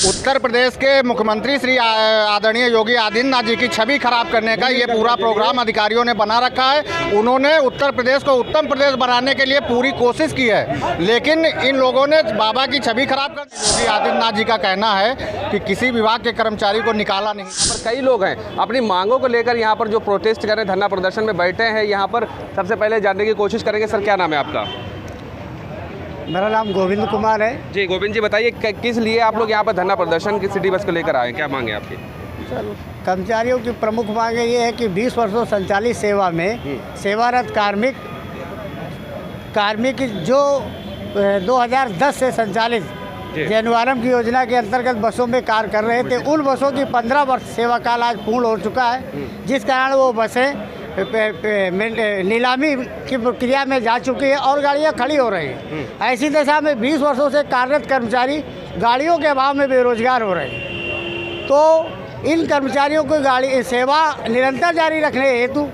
उत्तर प्रदेश के मुख्यमंत्री श्री आदरणीय योगी आदित्यनाथ जी की छवि खराब करने का ये पूरा प्रोग्राम अधिकारियों ने बना रखा है। उन्होंने उत्तर प्रदेश को उत्तम प्रदेश बनाने के लिए पूरी कोशिश की है, लेकिन इन लोगों ने बाबा की छवि खराब कर दी। योगी आदित्यनाथ जी का कहना है कि किसी विभाग के कर्मचारी को निकाला नहीं। पर कई लोग हैं अपनी मांगों को लेकर यहाँ पर जो प्रोटेस्ट कर रहे हैं, धरना प्रदर्शन में बैठे हैं। यहाँ पर सबसे पहले जानने की कोशिश करेंगे। सर, क्या नाम है आपका? मेरा नाम गोविंद कुमार है जी। गोविंद जी, बताइए किस लिए आप लोग यहाँ पर धरना प्रदर्शन की सिटी बस को लेकर आए? क्या मांगे आपकी? सर, कर्मचारियों की प्रमुख मांगे ये है कि 20 वर्षों संचालित सेवा में सेवारत कार्मिक जो 2010 से संचालित जैनवारम की योजना के अंतर्गत बसों में कार्य कर रहे थे, उन बसों की 15 वर्ष सेवा काल आज पूर्ण हो चुका है, जिस कारण वो बसें नीलामी की प्रक्रिया में जा चुकी है और गाड़ियां खड़ी हो रही हैं। ऐसी दशा में 20 वर्षों से कार्यरत कर्मचारी गाड़ियों के अभाव में बेरोजगार हो रहे हैं। तो इन कर्मचारियों को गाड़ी सेवा निरंतर जारी रखने हेतु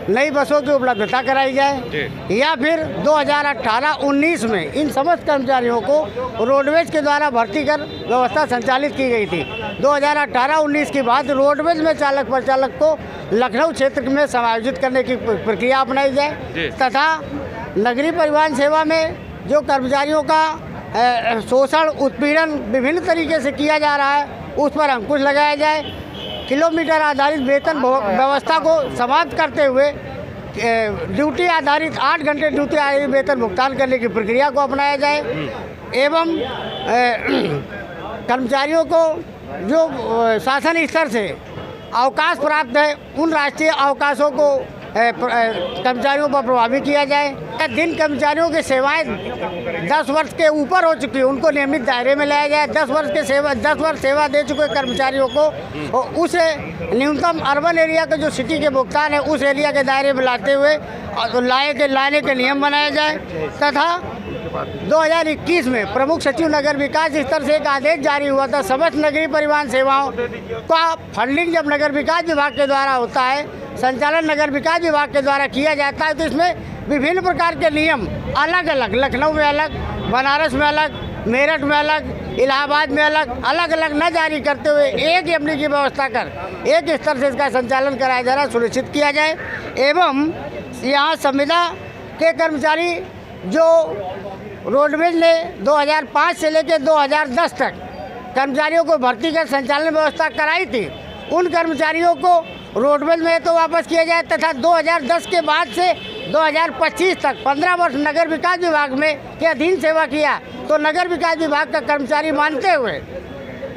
नई बसों की उपलब्धता कराई जाए, या फिर 2018-19 में इन समस्त कर्मचारियों को रोडवेज के द्वारा भर्ती कर व्यवस्था संचालित की गई थी। 2018-19 के बाद रोडवेज में चालक परिचालक को लखनऊ क्षेत्र में समायोजित करने की प्रक्रिया अपनाई जाए, तथा नगरीय परिवहन सेवा में जो कर्मचारियों का शोषण उत्पीड़न विभिन्न तरीके से किया जा रहा है, उस पर अंकुश लगाया जाए। किलोमीटर आधारित वेतन व्यवस्था को समाप्त करते हुए ड्यूटी आधारित 8 घंटे ड्यूटी आधारित वेतन भुगतान करने की प्रक्रिया को अपनाया जाए, एवं कर्मचारियों को जो शासन स्तर से अवकाश प्राप्त है, उन राष्ट्रीय अवकाशों को कर्मचारियों पर प्रभावी किया जाए। दिन कर्मचारियों की सेवाएं 10 वर्ष के ऊपर हो चुकी है, उनको नियमित दायरे में लाया जाए। 10 वर्ष सेवा दे चुके कर्मचारियों को और उस न्यूनतम अर्बन एरिया का जो सिटी के भुगतान है, उस एरिया के दायरे में लाते हुए लाने के नियम बनाया जाए, तथा 2021 में प्रमुख सचिव नगर विकास स्तर से एक आदेश जारी हुआ था। समस्त नगरीय परिवहन सेवाओं का फंडिंग जब नगर विकास विभाग के द्वारा होता है, संचालन नगर विकास विभाग के द्वारा किया जाता है, तो इसमें विभिन्न प्रकार के नियम अलग अलग, लखनऊ में अलग, बनारस में अलग, मेरठ में अलग, इलाहाबाद में अलग अलग न जारी करते हुए एक एमडी की व्यवस्था कर एक स्तर से इसका संचालन कराया जाना सुनिश्चित किया जाए। एवं यहाँ संविदा के कर्मचारी जो रोडवेज ने 2005 से लेकर 2010 तक कर्मचारियों को भर्ती कर संचालन व्यवस्था कराई थी, उन कर्मचारियों को रोडवेज में तो वापस किया जाए, तथा 2010 के बाद से 2025 तक 15 वर्ष नगर विकास विभाग में के अधीन सेवा किया, तो नगर विकास विभाग का कर्मचारी मानते हुए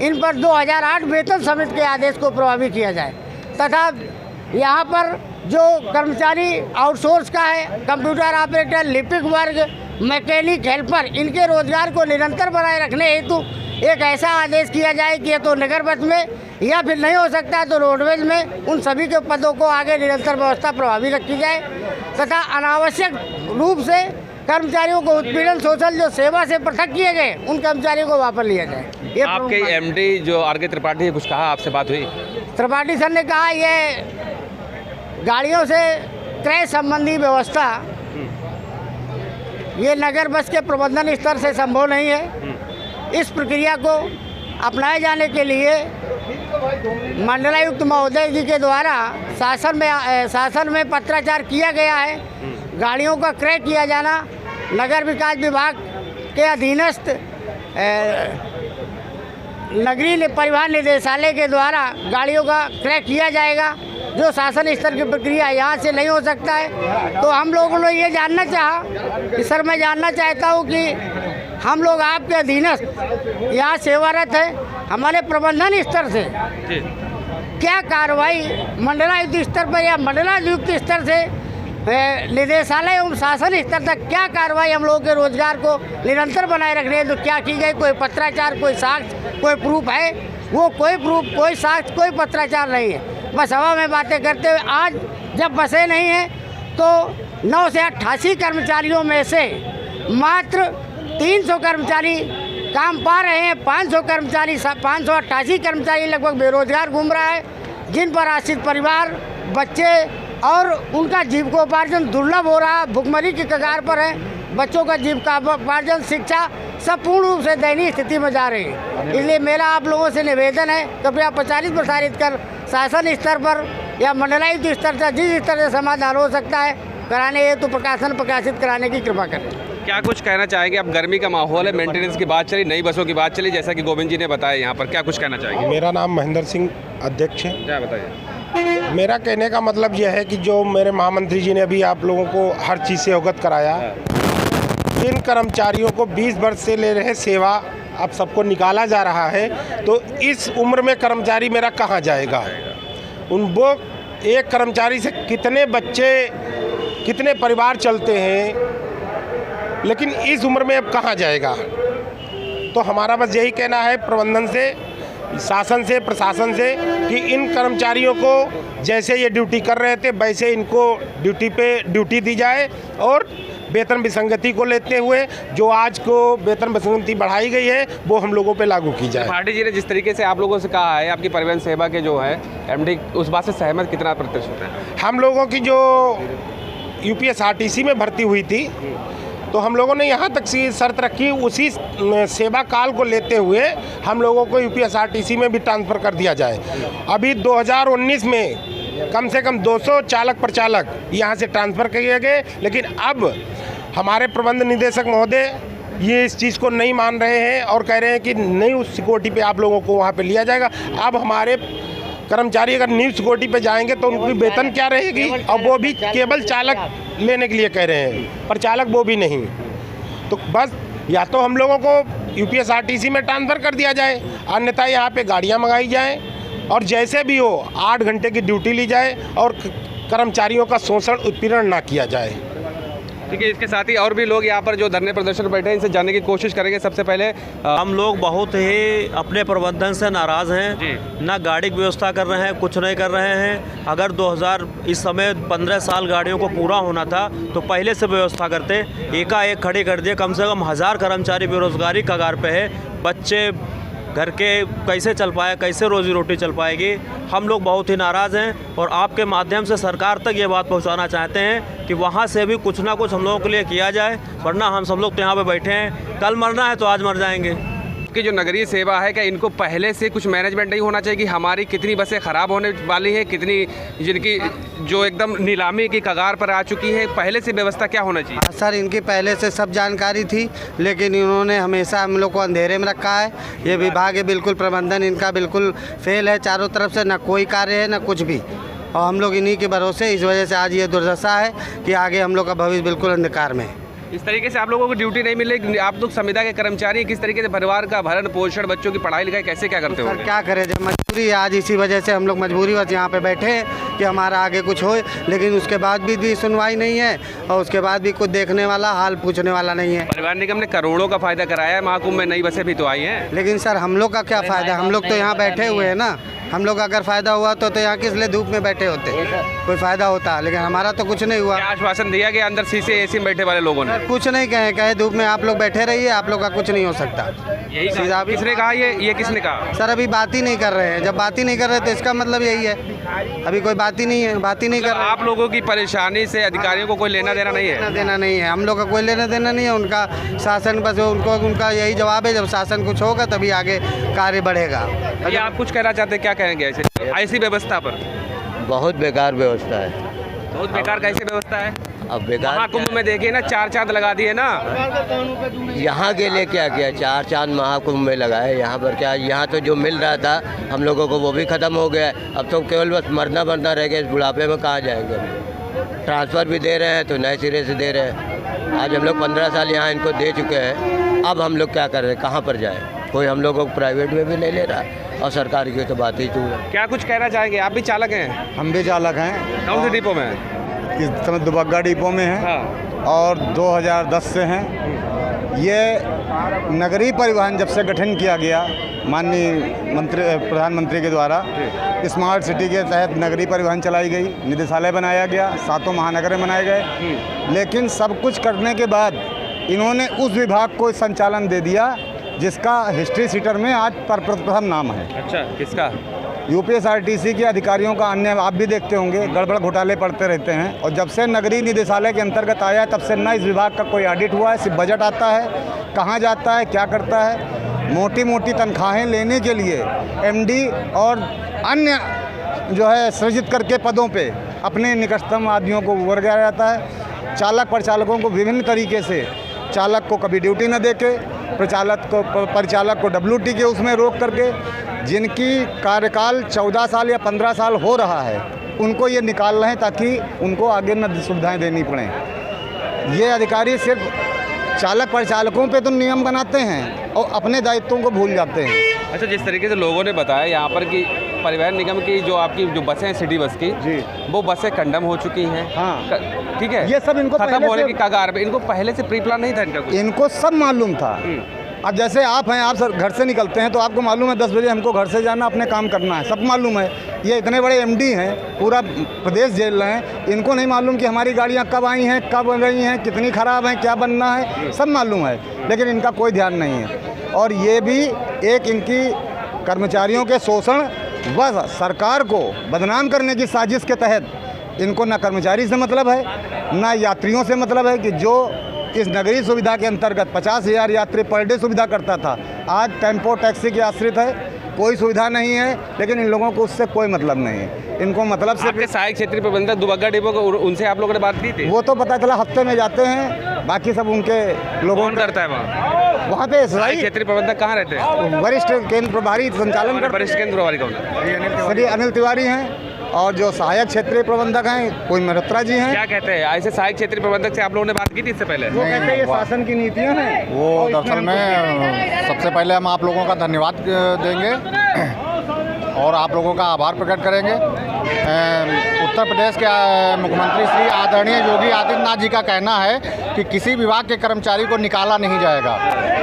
इन पर 2008 वेतन समिति के आदेश को प्रभावी किया जाए, तथा यहाँ पर जो कर्मचारी आउटसोर्स का है, कंप्यूटर ऑपरेटर, लिपिक वर्ग, मैकेनिक, हेल्पर, इनके रोजगार को निरंतर बनाए रखने हेतु एक ऐसा आदेश किया जाए कि तो नगर बस में या फिर नहीं हो सकता है तो रोडवेज में उन सभी के पदों को आगे निरंतर व्यवस्था प्रभावी रखी जाए, तथा अनावश्यक रूप से कर्मचारियों को उत्पीड़न शोषण जो सेवा से पृथक किए गए, उन कर्मचारियों को वापस लिया जाए। ये आपके एमडी जो आर के त्रिपाठी है, कुछ कहा? आपसे बात हुई? त्रिपाठी सर ने कहा ये गाड़ियों से क्रय संबंधी व्यवस्था ये नगर बस के प्रबंधन स्तर से संभव नहीं है। इस प्रक्रिया को अपनाए जाने के लिए मंडलायुक्त महोदय जी के द्वारा शासन में पत्राचार किया गया है। गाड़ियों का क्रय किया जाना नगर विकास विभाग के अधीनस्थ नगरीय परिवहन निदेशालय के द्वारा गाड़ियों का क्रय किया जाएगा, जो शासन स्तर की प्रक्रिया यहाँ से नहीं हो सकता है। तो हम लोगों ने ये जानना चाहा कि सर, मैं जानना चाहता हूँ कि हम लोग आपके अधीनस्थ यहाँ सेवारत है, हमारे प्रबंधन स्तर से क्या कार्रवाई मंडलायुक्त स्तर पर या मंडलायुक्त स्तर से निदेशालय एवं शासन स्तर तक क्या कार्रवाई हम लोगों के रोजगार को निरंतर बनाए रखने तो क्या की गई? कोई पत्राचार, कोई साक्ष्य, कोई प्रूफ है? वो कोई प्रूफ, कोई साक्ष्य, कोई पत्राचार नहीं है। बस हवा में बातें करते हुए आज जब बसें नहीं हैं तो 9 से 88 कर्मचारियों में से मात्र 300 कर्मचारी काम पा रहे हैं। 588 कर्मचारी लगभग बेरोजगार घूम रहा है, जिन पर आश्रित परिवार, बच्चे और उनका जीविकोपार्जन दुर्लभ हो रहा है, भुखमरी की कगार पर है। बच्चों का जीविकोपार्जन, शिक्षा सब पूर्ण रूप से दयनीय स्थिति में जा रही है। इसलिए मेरा आप लोगों से निवेदन है, कृपया प्रचारित प्रसारित कर शासन स्तर पर या मंडलायुक्त स्तर से जिस स्तर से समाधान हो सकता है कराने हेतु प्रकाशन प्रकाशित कराने की कृपा करें। क्या कुछ कहना चाहेंगे? अब गर्मी का माहौल है, मेंटेनेंस की बात चली, नई बसों की बात चली, जैसा कि गोविंद जी ने बताया यहाँ पर, क्या कुछ कहना चाहेंगे? मेरा नाम महेंद्र सिंह अध्यक्ष है। क्या बताइए? मेरा कहने का मतलब यह है कि जो मेरे महामंत्री जी ने अभी आप लोगों को हर चीज़ से अवगत कराया, इन कर्मचारियों को 20 वर्ष से ले रहे सेवा अब सबको निकाला जा रहा है, तो इस उम्र में कर्मचारी मेरा कहाँ जाएगा? वो एक कर्मचारी से कितने बच्चे, कितने परिवार चलते हैं, लेकिन इस उम्र में अब कहाँ जाएगा? तो हमारा बस यही कहना है प्रबंधन से, शासन से, प्रशासन से कि इन कर्मचारियों को जैसे ये ड्यूटी कर रहे थे वैसे इनको ड्यूटी दी जाए और वेतन विसंगति को लेते हुए जो आज को वेतन विसंगति बढ़ाई गई है वो हम लोगों पे लागू की जाए। पार्टी जी ने जिस तरीके से आप लोगों से कहा है, आपकी परिवहन सेवा के जो है एमडी, उस बात से सहमत कितना प्रतिशत है? हम लोगों की जो यूपीएसआरटीसी में भर्ती हुई थी तो हम लोगों ने यहाँ तक की शर्त रखी, उसी सेवा काल को लेते हुए हम लोगों को यूपीएसआरटीसी में भी ट्रांसफ़र कर दिया जाए। अभी 2019 में कम से कम 200 चालक प्रचालक यहाँ से ट्रांसफ़र किए गए, लेकिन अब हमारे प्रबंध निदेशक महोदय ये इस चीज़ को नहीं मान रहे हैं और कह रहे हैं कि नहीं, उस सिक्योरिटी पे आप लोगों को वहाँ पे लिया जाएगा। अब हमारे कर्मचारी अगर न्यू सिक्योरिटी पे जाएंगे तो उनकी वेतन क्या रहेगी, और वो भी केवल चालक लेने के लिए कह रहे हैं, पर चालक वो भी नहीं। तो बस या तो हम लोगों को यूपीएसआरटीसी में ट्रांसफ़र कर दिया जाए, अन्यथा यहाँ पे गाड़ियाँ मंगाई जाएँ और जैसे भी हो 8 घंटे की ड्यूटी ली जाए और कर्मचारियों का शोषण उत्पीड़न ना किया जाए। ठीक है, इसके साथ ही और भी लोग यहाँ पर जो धरने प्रदर्शन पर बैठे हैं, इनसे जानने की कोशिश करेंगे। सबसे पहले हम लोग बहुत ही अपने प्रबंधन से नाराज़ हैं, ना गाड़ी की व्यवस्था कर रहे हैं, कुछ नहीं कर रहे हैं। अगर 2000 इस समय 15 साल गाड़ियों को पूरा होना था तो पहले से व्यवस्था करते, एकाएक खड़ी कर दिए। कम से कम 1000 कर्मचारी बेरोजगारी कगार पे है, बच्चे घर के कैसे चल पाए, कैसे रोजी रोटी चल पाएगी। हम लोग बहुत ही नाराज़ हैं और आपके माध्यम से सरकार तक ये बात पहुंचाना चाहते हैं कि वहाँ से भी कुछ ना कुछ हम लोगों के लिए किया जाए, वरना हम सब लोग तो यहाँ पे बैठे हैं, कल मरना है तो आज मर जाएंगे। कि जो नगरीय सेवा है, क्या इनको पहले से कुछ मैनेजमेंट नहीं होना चाहिए कि हमारी कितनी बसें ख़राब होने वाली हैं, कितनी जिनकी जो एकदम नीलामी की कगार पर आ चुकी है, पहले से व्यवस्था क्या होना चाहिए? सर, इनकी पहले से सब जानकारी थी, लेकिन इन्होंने हमेशा हम लोग को अंधेरे में रखा है। ये विभाग है बिल्कुल, प्रबंधन इनका बिल्कुल फेल है, चारों तरफ से ना कोई कार्य है ना कुछ भी, और हम लोग इन्हीं के भरोसे, इस वजह से आज ये दुर्दशा है कि आगे हम लोग का भविष्य बिल्कुल अंधकार में है। इस तरीके से आप लोगों को ड्यूटी नहीं मिलेगी, आप लोग संविदा के कर्मचारी, किस तरीके से परिवार का भरण पोषण, बच्चों की पढ़ाई लिखाई कैसे क्या करते हो? सर क्या करें, जब मजबूरी है, आज इसी वजह से हम लोग मजबूरी बस यहाँ पे बैठे हैं कि हमारा आगे कुछ हो, लेकिन उसके बाद भी सुनवाई नहीं है और उसके बाद भी कुछ देखने वाला, हाल पूछने वाला नहीं है। परिवहन निगम ने करोड़ों का फायदा कराया है, महाकुंभ में नई बसें भी तो आई हैं। लेकिन सर हम लोग का क्या फ़ायदा, हम लोग तो यहाँ बैठे हुए हैं ना। हम लोग अगर फ़ायदा हुआ तो यहाँ किस लिए धूप में बैठे होते, कोई फ़ायदा होता, लेकिन हमारा तो कुछ नहीं हुआ। क्या आश्वासन दिया गया अंदर शीशे एसी में बैठे वाले लोगों ने? कुछ नहीं कहे धूप में आप लोग बैठे रहिए, आप लोग का कुछ नहीं हो सकता। यही किसने कहा? ये किसने कहा? सर अभी बात ही नहीं कर रहे हैं, जब बात ही नहीं कर रहे तो इसका मतलब यही है अभी कोई बात ही नहीं है, बात ही नहीं कर रहे। आप लोगों की परेशानी से अधिकारियों को कोई लेना देना नहीं है? लेना देना नहीं है, हम लोग का कोई लेना देना नहीं है। उनका शासन बस उनका यही जवाब है, जब शासन कुछ होगा तभी आगे कार्य बढ़ेगा। ये आप कुछ कहना चाहते हैं, क्या कहेंगे ऐसी व्यवस्था पर? बहुत बेकार व्यवस्था है। बहुत बेकार कैसी व्यवस्था है? अब बेकार महाकुंभ में देखिए ना, 4 चांद लगा दिए ना। यहाँ के लिए क्या किया, 4 चांद महाकुंभ में लगाए, यहाँ पर क्या, यहाँ तो जो मिल रहा था हम लोगों को वो भी ख़त्म हो गया। अब तो केवल बस मरना रह गया। इस बुढ़ापे में कहाँ जाएंगे? ट्रांसफ़र भी दे रहे हैं तो नए सिरे से दे रहे हैं। आज हम लोग 15 साल यहाँ इनको दे चुके हैं, अब हम लोग क्या कर रहे हैं, कहाँ पर जाएँ? कोई हम लोगों को प्राइवेट में भी नहीं ले रहा और सरकार की तो बात ही दूर है। क्या कुछ कहना चाहेंगे? आप भी चालक हैं? हम भी चालक हैं। कौन से डिपो में? इस समय दुबग्गा डिपो में हैं। हाँ। और 2010 से हैं। ये नगरीय परिवहन जब से गठन किया गया माननीय प्रधानमंत्री के द्वारा, स्मार्ट सिटी के तहत नगरीय परिवहन चलाई गई, निदेशालय बनाया गया, 7 महानगर बनाए गए, लेकिन सब कुछ करने के बाद इन्होंने उस विभाग को संचालन दे दिया जिसका हिस्ट्री सीटर में आज प्रथम नाम है। अच्छा, किसका? यूपीएसआरटीसी के अधिकारियों का अन्य आप भी देखते होंगे गड़बड़ घोटाले पड़ते रहते हैं। और जब से नगरीय निदेशालय के अंतर्गत आया है तब से न इस विभाग का कोई ऑडिट हुआ है, सिर्फ बजट आता है, कहाँ जाता है, क्या करता है। मोटी मोटी तनख्वाहें लेने के लिए एमडी और अन्य जो है सृजित करके पदों पे अपने निकटतम आदमियों को वर्गाया जाता है। चालक परिचालकों को विभिन्न तरीके से चालक को कभी ड्यूटी न देके परिचालक को WT के उसमें रोक करके जिनकी कार्यकाल 14 साल या 15 साल हो रहा है उनको ये निकाल रहे हैं ताकि उनको आगे न सुविधाएं देनी पड़े। ये अधिकारी सिर्फ चालक परिचालकों पे तो नियम बनाते हैं और अपने दायित्वों को भूल जाते हैं। अच्छा, जिस तरीके से लोगों ने बताया यहाँ पर कि परिवहन निगम की जो आपकी जो बसें हैं सिटी बस की जी, वो बसें कंडम हो चुकी हैं। हाँ, ठीक है, ये सब इनको खत्म होने की कगार पे। इनको पहले से प्री प्लान नहीं था इनका कुछ? इनको सब मालूम था। अब जैसे आप हैं, आप सर घर से निकलते हैं तो आपको मालूम है 10 बजे हमको घर से जाना, अपने काम करना है, सब मालूम है। ये इतने बड़े एमडी हैं, पूरा प्रदेश झेल रहे हैं, इनको नहीं मालूम कि हमारी गाड़ियाँ कब आई हैं, कब गई हैं, कितनी ख़राब हैं, क्या बनना है, सब मालूम है, लेकिन इनका कोई ध्यान नहीं है। और ये भी एक इनकी कर्मचारियों के शोषण व सरकार को बदनाम करने की साजिश के तहत इनको ना कर्मचारी से मतलब है ना यात्रियों से मतलब है कि जो इस नगरीय सुविधा के अंतर्गत 50,000 यात्री पर डे सुविधा करता था, आज टेम्पो टैक्सी के आश्रित है, कोई सुविधा नहीं है। लेकिन इन लोगों को उससे कोई मतलब नहीं है, इनको मतलब से आपके सहायक क्षेत्रीय प्रबंधक दुबग्गा डिपो को उनसे आप लोगों ने बात की थी? वो तो पता चला हफ्ते में जाते हैं, बाकी सब उनके लोगों कौन करता है वहाँ पे सहायक क्षेत्रीय प्रबंधक कहाँ रहते हैं? वरिष्ठ केंद्र प्रभारी संचालन वरिष्ठ केंद्र प्रभारी कौन है? श्री अनिल तिवारी हैं। और जो सहायक क्षेत्रीय प्रबंधक हैं कोई मल्होत्रा जी हैं। क्या कहते हैं ऐसे सहायक क्षेत्रीय प्रबंधक से आप लोगों ने बात की थी इससे पहले? वो कहते हैं ये शासन की नीतियाँ हैं। वो दरअसल में सबसे पहले हम आप लोगों का धन्यवाद देंगे और आप लोगों का आभार प्रकट करेंगे। उत्तर प्रदेश के मुख्यमंत्री श्री आदरणीय योगी आदित्यनाथ जी का कहना है कि किसी विभाग के कर्मचारी को निकाला नहीं जाएगा,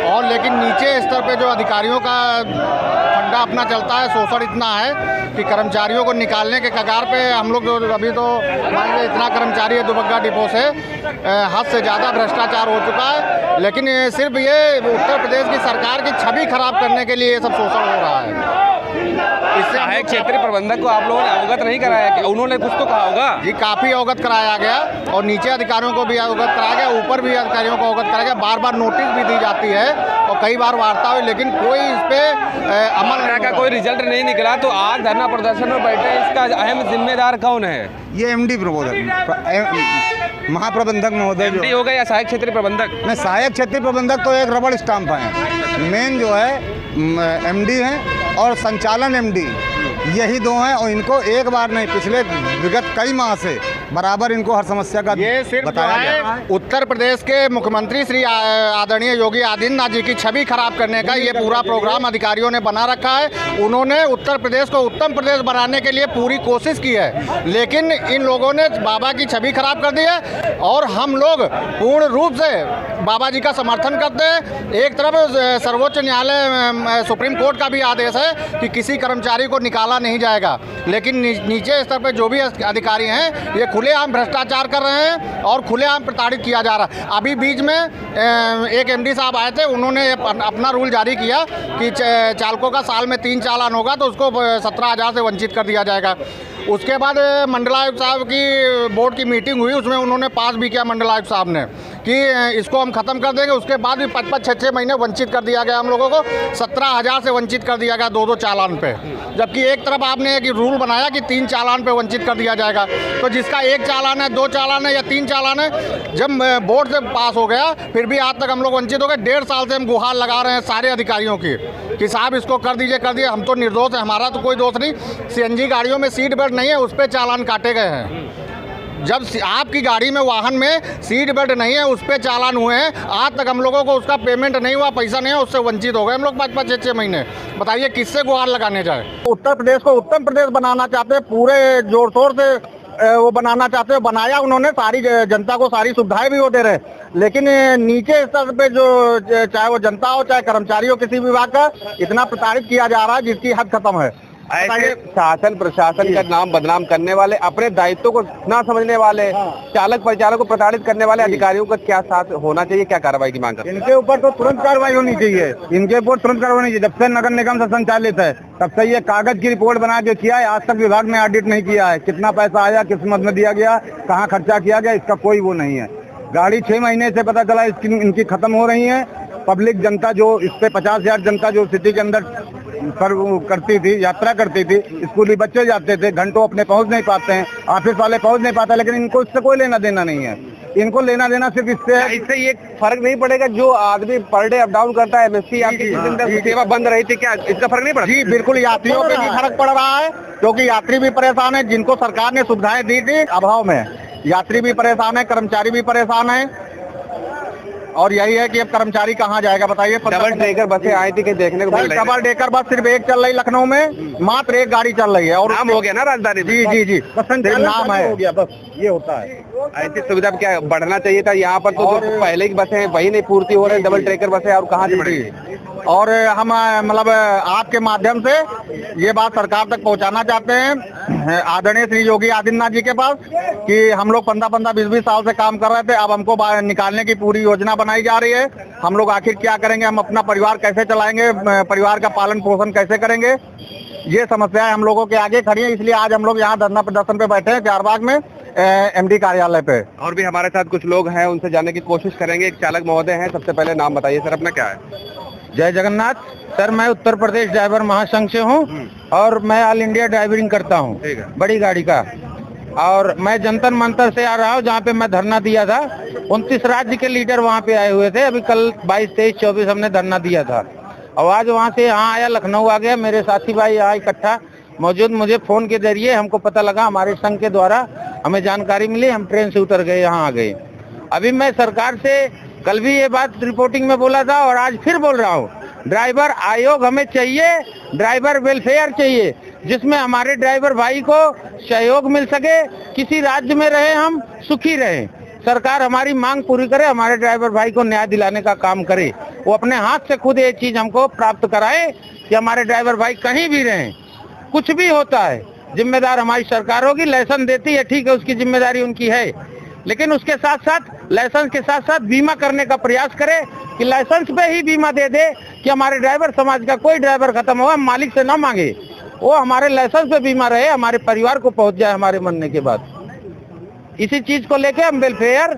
और लेकिन नीचे स्तर पे जो अधिकारियों का फंडा अपना चलता है, शोषण इतना है कि कर्मचारियों को निकालने के कगार पे हम लोग। जो अभी तो मान लीजिए इतना कर्मचारी है दुबग्गा डिपो से, हद से ज़्यादा भ्रष्टाचार हो चुका है। लेकिन सिर्फ ये उत्तर प्रदेश की सरकार की छवि खराब करने के लिए ये सब शोषण हो रहा है। इससे सहायक क्षेत्रीय प्रबंधक को आप लोगों ने अवगत नहीं कराया कि उन्होंने कुछ तो कहा होगा? जी, काफ़ी अवगत कराया गया और नीचे अधिकारियों को भी अवगत कराया गया, ऊपर भी अधिकारियों को अवगत कराया गया, बार बार नोटिस भी दी जाती है और कई बार वार्ता हुई, लेकिन कोई इस पर अमल का कोई रिजल्ट नहीं निकला। तो आज धरना प्रदर्शन में बैठे, इसका अहम जिम्मेदार कौन है? ये एमडी प्रबंधक महाप्रबंधक महोदय एमडी हो गए या सहायक क्षेत्रीय प्रबंधक? नहीं, सहायक क्षेत्रीय प्रबंधक तो एक रबड़ स्टाम्प है, मेन जो है एमडी हैं और संचालन एमडी, यही दो हैं। और इनको एक बार नहीं, पिछले विगत कई माह से बराबर इनको हर समस्या का ये सिर्फ बताया गया है। उत्तर प्रदेश के मुख्यमंत्री श्री आदरणीय योगी आदित्यनाथ जी की छवि खराब करने का ये पूरा प्रोग्राम अधिकारियों ने बना रखा है। उन्होंने उत्तर प्रदेश को उत्तम प्रदेश बनाने के लिए पूरी कोशिश की है, लेकिन इन लोगों ने बाबा की छवि खराब कर दी है। और हम लोग पूर्ण रूप से बाबा जी का समर्थन करते हैं। एक तरफ सर्वोच्च न्यायालय सुप्रीम कोर्ट का भी आदेश है कि किसी कर्मचारी को निकाला नहीं जाएगा, लेकिन नीचे स्तर पर जो भी अधिकारी हैं ये खुलेआम भ्रष्टाचार कर रहे हैं और खुलेआम प्रताड़ित किया जा रहा है। अभी बीच में एक एमडी साहब आए थे, उन्होंने अपना रूल जारी किया कि चालकों का साल में 3 चालान होगा तो उसको 17,000 से वंचित कर दिया जाएगा। उसके बाद मंडलायुक्त साहब की बोर्ड की मीटिंग हुई, उसमें उन्होंने पास भी किया मंडलायुक्त साहब ने कि इसको हम ख़त्म कर देंगे। उसके बाद भी 5-6 महीने वंचित कर दिया गया हम लोगों को, 17,000 से वंचित कर दिया गया 2-2 चालान पे। जबकि एक तरफ आपने एक रूल बनाया कि 3 चालान पे वंचित कर दिया जाएगा, तो जिसका 1 चालान है, 2 चालान है या 3 चालान है, जब बोर्ड से पास हो गया फिर भी आज तक हम लोग वंचित हो गए। 1.5 साल से हम गुहार लगा रहे हैं सारे अधिकारियों की कि साहब इसको कर दीजिए, कर दिए। हम तो निर्दोष है, हमारा तो कोई दोष नहीं। सीएनजी गाड़ियों में सीट बेल्ट नहीं है, उस पर चालान काटे गए हैं। जब आपकी गाड़ी में, वाहन में सीट बेल्ट नहीं है, उस पर चालान हुए हैं, आज तक हम लोगों को उसका पेमेंट नहीं हुआ, पैसा नहीं है, उससे वंचित हो गए हम लोग 5-6 महीने। बताइए किससे गुहार लगाने जाए? उत्तर प्रदेश को उत्तम प्रदेश बनाना चाहते हैं, पूरे जोर शोर से वो बनाना चाहते हैं। बनाया उन्होंने, सारी जनता को सारी सुविधाएं भी वो दे रहे, लेकिन नीचे स्तर पे जो चाहे वो जनता हो चाहे कर्मचारी हो किसी विभाग का, इतना प्रताड़ित किया जा रहा है जिसकी हद खत्म है। ऐसे शासन प्रशासन का नाम बदनाम करने वाले, अपने दायित्व को ना समझने वाले, चालक परिचालक को प्रताड़ित करने वाले अधिकारियों का क्या साथ होना चाहिए, क्या कार्रवाई की मांग करते हैं? इनके ऊपर तो तुरंत कार्रवाई होनी चाहिए, इनके ऊपर तुरंत कार्रवाई होनी चाहिए। जब से नगर निगम से संचालित है तब से ये कागज की रिपोर्ट बना के किया है, आज तक विभाग ने ऑडिट नहीं किया है। कितना पैसा आया, किस मद में दिया गया, कहाँ खर्चा किया गया, इसका कोई वो नहीं है। गाड़ी 6 महीने से पता चला इनकी खत्म हो रही है। पब्लिक जनता जो इस पे 50,000 जनता जो सिटी के अंदर पर करती थी, यात्रा करती थी, स्कूली बच्चे जाते थे, घंटों अपने पहुंच नहीं पाते हैं, ऑफिस वाले पहुंच नहीं पाते, लेकिन इनको इससे कोई लेना देना नहीं है। इनको लेना देना सिर्फ इससे ये फर्क नहीं पड़ेगा जो आदमी पर डे अप डाउन करता है, एमएससी आपकी सेवा बंद रही थी, क्या इसका फर्क नहीं पड़ा? जी बिल्कुल, यात्रियों पे भी फर्क पड़ रहा है, क्योंकि यात्री भी परेशान है। जिनको सरकार ने सुविधाएं दी थी अभाव में यात्री भी परेशान है, कर्मचारी भी परेशान है। और यही है कि अब कर्मचारी कहाँ जाएगा बताइए। डबल डेकर बसें आई थी कि देखने को मिल रही है? डबल डेकर बस सिर्फ एक चल रही लखनऊ में, मात्र एक गाड़ी चल रही है और नाम हो गया ना राजधानी में। जी नाम है, हो गया बस, ये होता है। ऐसी सुविधा क्या बढ़ना चाहिए था? यहाँ पर तो जो पहले की बसें वही नहीं पूर्ति हो रही, डबल ट्रेकर बसें और कहाँ से बढ़ेगी? और हम मतलब आपके माध्यम से ये बात सरकार तक पहुंचाना चाहते हैं आदरणीय श्री योगी आदित्यनाथ जी के पास कि हम लोग 15-15, 20-20 साल से काम कर रहे थे, अब हमको निकालने की पूरी योजना बनाई जा रही है। हम लोग आखिर क्या करेंगे, हम अपना परिवार कैसे चलाएंगे, परिवार का पालन पोषण कैसे करेंगे, ये समस्याएं हम लोगों के आगे खड़ी है। इसलिए आज हम लोग यहाँ धरना प्रदर्शन पे बैठे हैं चारबाग में एमडी कार्यालय पे। और भी हमारे साथ कुछ लोग हैं, उनसे जानने की कोशिश करेंगे। एक चालक महोदय हैं, सबसे पहले नाम बताइए सर, अपना क्या है? जय जगन्नाथ सर, मैं उत्तर प्रदेश ड्राइवर महासंघ से हूँ और मैं ऑल इंडिया ड्राइवरिंग करता हूँ बड़ी गाड़ी का। और मैं जंतर मंतर से आ रहा हूँ जहाँ पे मैं धरना दिया था। 29 राज्य के लीडर वहाँ पे आए हुए थे। अभी कल 22, 23, 24 हमने धरना दिया था और आज वहाँ से यहाँ आया, लखनऊ आ गया। मेरे साथी भाई यहाँ इकट्ठा मौजूद, मुझे फोन के जरिए हमको पता लगा, हमारे संघ के द्वारा हमें जानकारी मिली, हम ट्रेन से उतर गए, यहाँ आ गए। अभी मैं सरकार से कल भी ये बात रिपोर्टिंग में बोला था और आज फिर बोल रहा हूँ, ड्राइवर आयोग हमें चाहिए, ड्राइवर वेलफेयर चाहिए, जिसमें हमारे ड्राइवर भाई को सहयोग मिल सके, किसी राज्य में रहे हम सुखी रहें। सरकार हमारी मांग पूरी करे, हमारे ड्राइवर भाई को न्याय दिलाने का काम करे। वो अपने हाथ से खुद ये चीज हमको प्राप्त कराए कि हमारे ड्राइवर भाई कहीं भी रहें। कुछ भी होता है, जिम्मेदार हमारी सरकार होगी। लाइसेंस देती है, ठीक है, उसकी जिम्मेदारी उनकी है, लेकिन उसके साथ साथ लाइसेंस के साथ साथ बीमा करने का प्रयास करे कि लाइसेंस पे ही बीमा दे दे कि हमारे ड्राइवर समाज का कोई ड्राइवर खत्म हुआ मालिक से ना मांगे, वो हमारे लाइसेंस पे बीमा रहे, हमारे परिवार को पहुंच जाए हमारे मरने के बाद। इसी चीज को लेके हम वेलफेयर,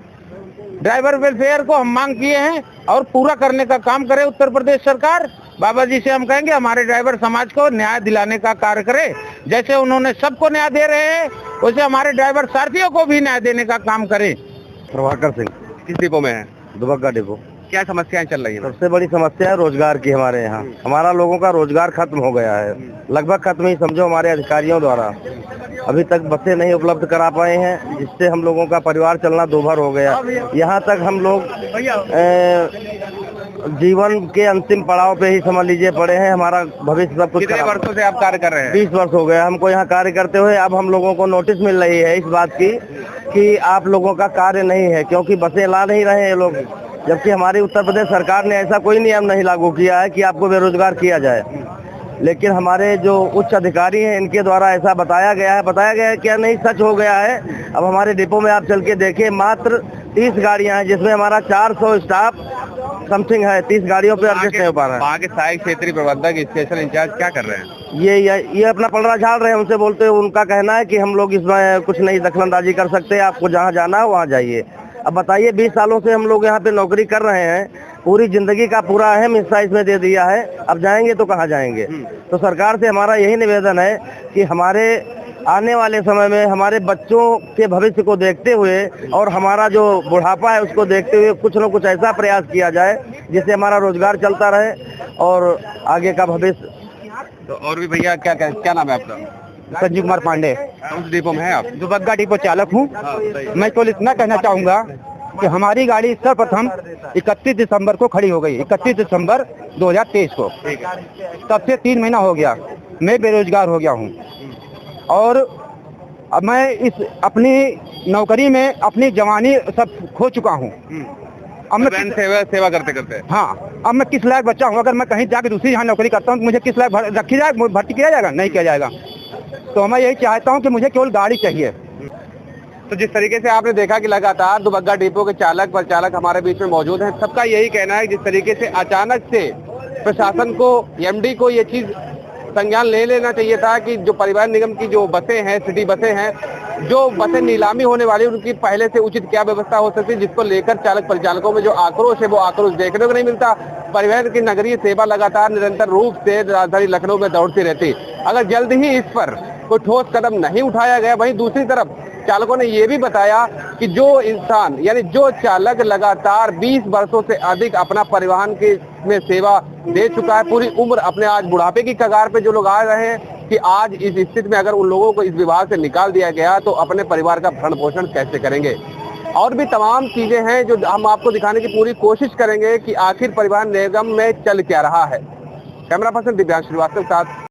ड्राइवर वेलफेयर को हम मांग किए हैं और पूरा करने का काम करे उत्तर प्रदेश सरकार। बाबा जी से हम कहेंगे हमारे ड्राइवर समाज को न्याय दिलाने का कार्य करे। जैसे उन्होंने सबको न्याय दे रहे हैं, वैसे हमारे ड्राइवर साथियों को भी न्याय देने का काम करे। प्रभाकर सिंह किस डिपो में है? दुबग्गा डिपो। क्या समस्याएं चल रही हैं? सबसे बड़ी समस्या है रोजगार की हमारे यहाँ। हमारा लोगों का रोजगार खत्म हो गया है, लगभग खत्म ही समझो हमारे अधिकारियों द्वारा। अभी तक बसें नहीं उपलब्ध करा पाए हैं, जिससे हम लोगों का परिवार चलना दूभर हो गया। यहाँ तक हम लोग जीवन के अंतिम पड़ाव पे ही समझ लीजिए पड़े हैं। हमारा भविष्य सब कुछ। कितने वर्षों से आप कार्य कर रहे हैं? 20 वर्ष हो गए हमको यहाँ कार्य करते हुए। अब हम लोगों को नोटिस मिल रही है इस बात की कि आप लोगों का कार्य नहीं है, क्योंकि बसें ला नहीं रहे हैं ये लोग, जबकि हमारी उत्तर प्रदेश सरकार ने ऐसा कोई नियम नहीं लागू किया है कि आपको बेरोजगार किया जाए। लेकिन हमारे जो उच्च अधिकारी हैं इनके द्वारा ऐसा बताया गया है क्या नहीं, सच हो गया है। अब हमारे डिपो में आप चल के देखिए, मात्र 30 गाड़ियां हैं, जिसमें हमारा 400 स्टाफ समथिंग है। 30 गाड़ियों पे एडजस्ट नहीं हो पा रहा है। वहाँ के सहायक क्षेत्रीय प्रबंधक, स्टेशन इंचार्ज क्या कर रहे हैं? ये अपना पलड़ा झाड़ रहे हैं। उनसे बोलते हैं, उनका कहना है कि हम लोग इसमें कुछ नहीं दखलंदाजी कर सकते, आपको जहाँ जाना है वहाँ जाइए। अब बताइए, 20 सालों से हम लोग यहाँ पे नौकरी कर रहे हैं, पूरी जिंदगी का पूरा अहम हिस्सा इसमें दे दिया है, अब जाएंगे तो कहाँ जाएंगे? तो सरकार से हमारा यही निवेदन है कि हमारे आने वाले समय में हमारे बच्चों के भविष्य को देखते हुए और हमारा जो बुढ़ापा है उसको देखते हुए कुछ न कुछ ऐसा प्रयास किया जाए जिससे हमारा रोजगार चलता रहे और आगे का भविष्य। तो और भी भैया, क्या नाम है आपका? संजीव कुमार पांडे। उस डिपो में है आप? दुबग्गा डिपो चालक हूँ। मैं तो इतना कहना चाहूँगा कि हमारी गाड़ी सर्वप्रथम 31 दिसंबर को खड़ी हो गई, 31 दिसंबर 2023 को। तब से 3 महीना हो गया, मैं बेरोजगार हो गया हूँ और अब मैं इस अपनी नौकरी में अपनी जवानी सब खो चुका हूँ। अब मैं सेवा करते करते। हाँ, अब मैं किस लायक बच्चा हूँ? अगर मैं कहीं जाके दूसरी यहाँ नौकरी करता हूँ तो मुझे किस लायक रखी जाए, भर्ती किया जाएगा? नहीं किया जाएगा। तो मैं यही चाहता हूँ कि मुझे केवल गाड़ी चाहिए। तो जिस तरीके से आपने देखा कि लगातार दुबग्गा डिपो के चालक परिचालक हमारे बीच में मौजूद हैं, सबका यही कहना है जिस तरीके से अचानक से प्रशासन को, एमडी को ये चीज संज्ञान ले लेना चाहिए था कि जो परिवहन निगम की जो बसें हैं, सिटी बसें हैं, जो बसें नीलामी होने वाली उनकी पहले से उचित क्या व्यवस्था हो सकती है, जिसको लेकर चालक परिचालकों में जो आक्रोश है वो आक्रोश देखने को नहीं मिलता। परिवहन की नगरीय सेवा लगातार निरंतर रूप से राजधानी लखनऊ में दौड़ती रहती। अगर जल्द ही इस पर कोई ठोस कदम नहीं उठाया गया, वहीं दूसरी तरफ चालकों ने ये भी बताया कि जो इंसान यानी जो चालक लगातार 20 वर्षों से अधिक अपना परिवहन के में सेवा दे चुका है, पूरी उम्र अपने आज बुढ़ापे की कगार पे जो लोग आ रहे हैं कि आज इस स्थिति में अगर उन लोगों को इस विभाग से निकाल दिया गया तो अपने परिवार का भरण पोषण कैसे करेंगे। और भी तमाम चीजें हैं जो हम आपको दिखाने की पूरी कोशिश करेंगे कि आखिर परिवहन निगम में चल क्या रहा है। कैमरा पर्सन दिव्यांश श्रीवास्तव के साथ